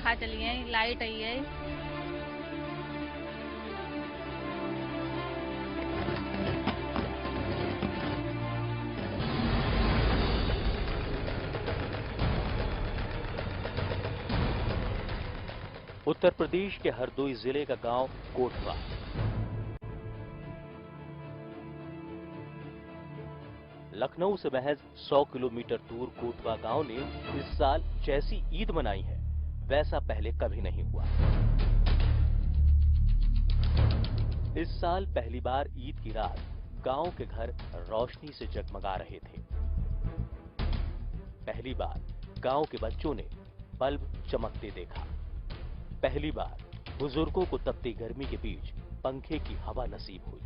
पंखा चली है, लाइट आई है। उत्तर प्रदेश के हरदोई जिले का गांव कोटवा। लखनऊ से महज 100 किलोमीटर दूर कोटवा गांव ने इस साल जैसी ईद मनाई है वैसा पहले कभी नहीं हुआ। इस साल पहली बार ईद की रात गांव के घर रोशनी से जगमगा रहे थे। पहली बार गांव के बच्चों ने बल्ब चमकते देखा। पहली बार बुजुर्गों को तपती गर्मी के बीच पंखे की हवा नसीब हुई।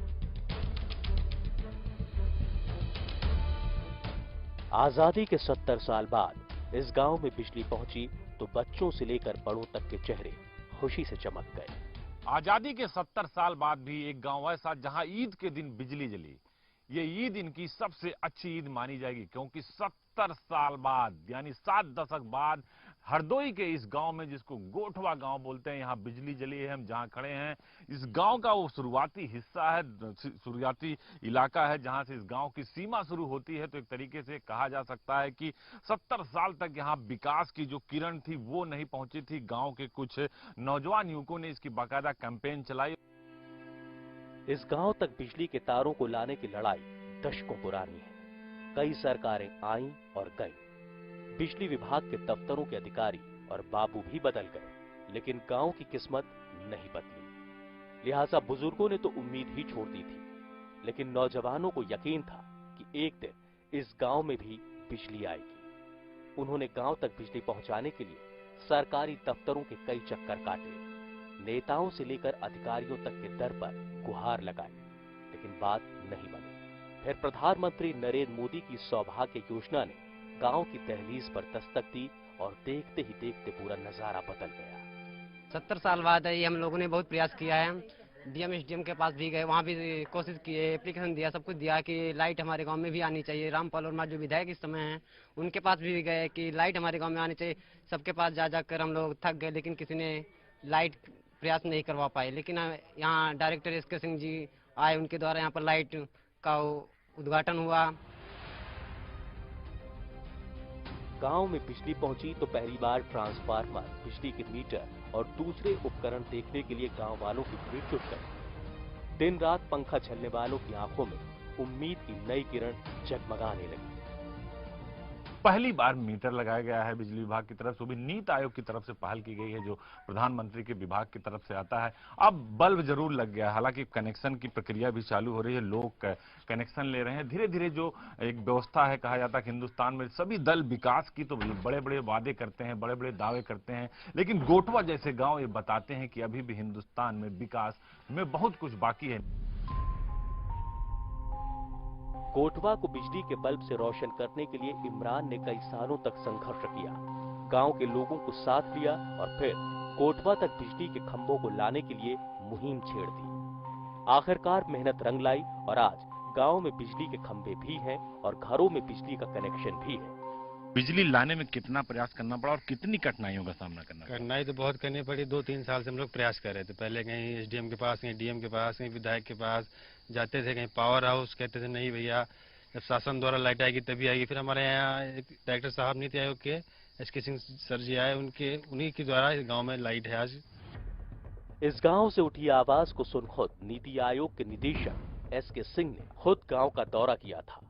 आजादी के 70 साल बाद इस गांव में बिजली पहुंची तो बच्चों से लेकर बड़ों तक के चेहरे खुशी से चमक गए। आजादी के 70 साल बाद भी एक गांव ऐसा जहां ईद के दिन बिजली जली। ये ईद इनकी सबसे अच्छी ईद मानी जाएगी, क्योंकि 70 साल बाद यानी 7 दशक बाद हरदोई के इस गांव में, जिसको गोठवा गांव बोलते हैं, यहां बिजली जली है। हम जहां खड़े हैं इस गांव का वो शुरुआती हिस्सा है, शुरुआती इलाका है जहां से इस गांव की सीमा शुरू होती है। तो एक तरीके से कहा जा सकता है कि 70 साल तक यहां विकास की जो किरण थी वो नहीं पहुंची थी। गांव के कुछ नौजवान युवकों ने इसकी बाकायदा कैंपेन चलाई। इस गांव तक बिजली के तारों को लाने की लड़ाई दशकों पुरानी है। कई सरकारें आईं और गईं। बिजली विभाग के दफ्तरों के अधिकारी और बाबू भी बदल गए, लेकिन गांव की किस्मत नहीं बदली। लिहाजा बुजुर्गों ने तो उम्मीद ही छोड़ दी थी, लेकिन नौजवानों को यकीन था कि एक दिन इस गांव में भी बिजली आएगी। उन्होंने गांव तक बिजली पहुंचाने के लिए सरकारी दफ्तरों के कई चक्कर काटे, नेताओं से लेकर अधिकारियों तक के दर पर गुहार लगाई, लेकिन बात नहीं बनी। फिर प्रधानमंत्री नरेंद्र मोदी की सौभाग्य योजना ने गांव की दहलीज पर दस्तक दी और देखते ही देखते पूरा नजारा बदल गया। 70 साल बाद ये हम लोगों ने बहुत प्रयास किया है। डीएम एसडीएम के पास भी गए, वहाँ भी कोशिश किए, एप्लीकेशन दिया, सब कुछ दिया कि लाइट हमारे गांव में भी आनी चाहिए। रामपाल वर्मा जो विधायक इस समय हैं उनके पास भी गए कि लाइट हमारे गांव में आनी चाहिए। सबके पास जा जाकर हम लोग थक गए, लेकिन किसी ने लाइट प्रयास नहीं करवा पाए। लेकिन यहाँ डायरेक्टर एसके सिंह जी आए, उनके द्वारा यहाँ पर लाइट का उद्घाटन हुआ। गांव में बिजली पहुंची तो पहली बार ट्रांसफार्मर, बिजली के मीटर और दूसरे उपकरण देखने के लिए गांव वालों की भीड़ जुट गई। दिन रात पंखा चलने वालों की आंखों में उम्मीद की नई किरण जगमगाने लगी। पहली बार मीटर लगाया गया है बिजली विभाग की तरफ से, भी नीति आयोग की तरफ से पहल की गई है जो प्रधानमंत्री के विभाग की तरफ से आता है। अब बल्ब जरूर लग गया है, हालांकि कनेक्शन की प्रक्रिया भी चालू हो रही है, लोग कनेक्शन ले रहे हैं। धीरे धीरे जो एक व्यवस्था है, कहा जाता है कि हिंदुस्तान में सभी दल विकास की तो बड़े बड़े वादे करते हैं, बड़े बड़े दावे करते हैं, लेकिन गोठवा जैसे गाँव ये बताते हैं कि अभी भी हिंदुस्तान में विकास में बहुत कुछ बाकी है। कोटवा को बिजली के बल्ब से रोशन करने के लिए इमरान ने कई सालों तक संघर्ष किया, गांव के लोगों को साथ लिया और फिर कोटवा तक बिजली के खंभों को लाने के लिए मुहिम छेड़ दी। आखिरकार मेहनत रंग लाई और आज गांव में बिजली के खंभे भी हैं और घरों में बिजली का कनेक्शन भी है। बिजली लाने में कितना प्रयास करना पड़ा और कितनी कठिनाइयों का सामना करना पड़ा? कठिनाई तो बहुत करनी पड़ी। 2-3 साल से हम लोग प्रयास कर रहे थे। पहले कहीं एसडीएम के पास, कहीं डीएम के पास, कहीं विधायक के पास जाते थे, कहीं पावर हाउस, कहते थे नहीं भैया जब शासन द्वारा लाइट आएगी तभी आएगी। फिर हमारे यहाँ एक डायरेक्टर साहब नीति आयोग के एसके सिंह सर जी आए, उन्हीं के द्वारा इस गाँव में लाइट है आज। इस गांव से उठी आवाज को सुन खुद नीति आयोग के निदेशक एसके सिंह ने खुद गांव का दौरा किया था।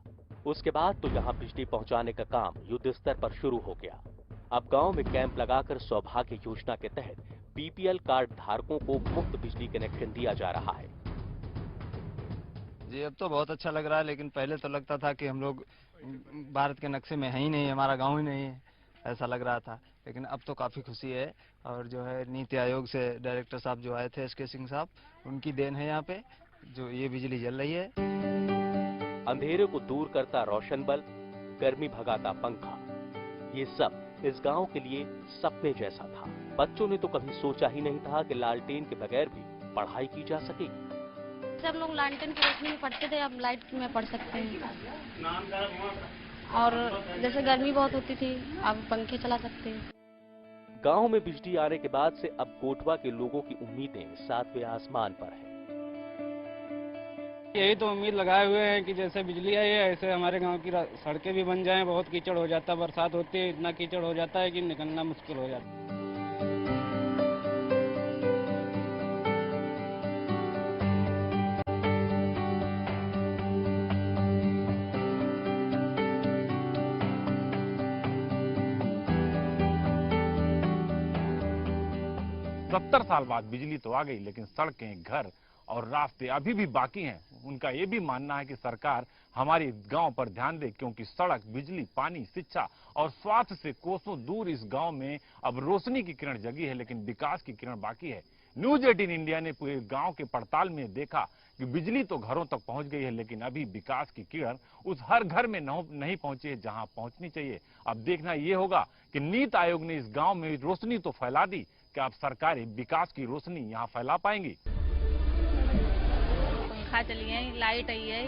उसके बाद तो यहां बिजली पहुंचाने का काम युद्ध स्तर पर शुरू हो गया। अब गांव में कैंप लगाकर सौभाग्य योजना के तहत बीपीएल कार्ड धारकों को मुफ्त बिजली कनेक्शन दिया जा रहा है। जी अब तो बहुत अच्छा लग रहा है, लेकिन पहले तो लगता था कि हम लोग भारत के नक्शे में है ही नहीं, हमारा गांव ही नहीं है, ऐसा लग रहा था। लेकिन अब तो काफी खुशी है। और जो है नीति आयोग से डायरेक्टर साहब जो आए थे एसके सिंह साहब, उनकी देन है यहाँ पे जो ये बिजली जल रही है। अंधेरे को दूर करता रोशन बल्ब, गर्मी भगाता पंखा, ये सब इस गांव के लिए सपने जैसा था। बच्चों ने तो कभी सोचा ही नहीं था कि लालटेन के बगैर भी पढ़ाई की जा सकेगी। सब लोग लालटेन की रोशनी में पढ़ते थे, अब लाइट में पढ़ सकते हैं। और जैसे गर्मी बहुत होती थी, अब पंखे चला सकते हैं। गांव में बिजली आने के बाद से अब कोटवा के लोगों की उम्मीदें सातवें आसमान पर हैं। यही तो उम्मीद लगाए हुए हैं कि जैसे बिजली आई है ऐसे हमारे गांव की सड़कें भी बन जाएं। बहुत कीचड़ हो जाता है, बरसात होती है इतना कीचड़ हो जाता है कि निकलना मुश्किल हो जाता है। 70 साल बाद बिजली तो आ गई, लेकिन सड़कें, घर और रास्ते अभी भी बाकी हैं। उनका ये भी मानना है कि सरकार हमारे गांव पर ध्यान दे, क्योंकि सड़क, बिजली, पानी, शिक्षा और स्वास्थ्य से कोसों दूर इस गांव में अब रोशनी की किरण जगी है, लेकिन विकास की किरण बाकी है। न्यूज 18 इंडिया ने पूरे गांव के पड़ताल में देखा कि बिजली तो घरों तक पहुंच गई है, लेकिन अभी विकास की किरण उस हर घर में नहीं पहुंची है जहां पहुंचनी चाहिए। अब देखना यह होगा कि नीति आयोग ने इस गांव में रोशनी तो फैला दी, क्या अब सरकारें विकास की रोशनी यहाँ फैला पाएंगी? पंखा चली है, लाइट आई है,